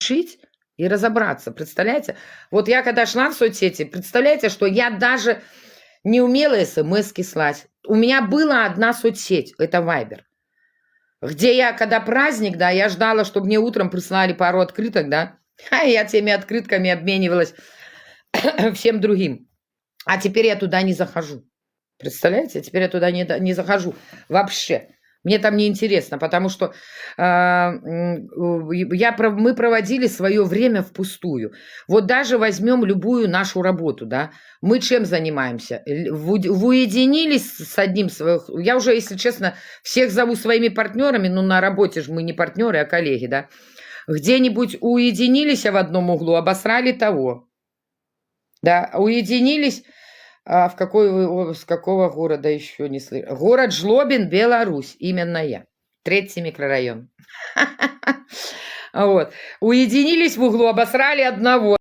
решить и разобраться, представляете? Вот я когда шла в соцсети, представляете, что я даже не умела смс-ки слать. У меня была одна соцсеть, это Viber, где я, когда праздник, да, я ждала, чтобы мне утром прислали пару открыток, да, а я теми открытками обменивалась всем другим. А теперь я туда не захожу. Представляете? Теперь я туда не захожу вообще. Мне там не интересно, потому что мы проводили свое время впустую. Вот даже возьмем любую нашу работу, да, мы чем занимаемся? Уединились с одним своих... Я уже, если честно, всех зову своими партнерами, ну на работе же мы не партнеры, а коллеги, да. Где-нибудь уединились в одном углу, обосрали того. Да, уединились... А с какого города еще не слышал? Город Жлобин, Беларусь. Именно я. 3-й микрорайон. Вот. Уединились в углу, обосрали одного.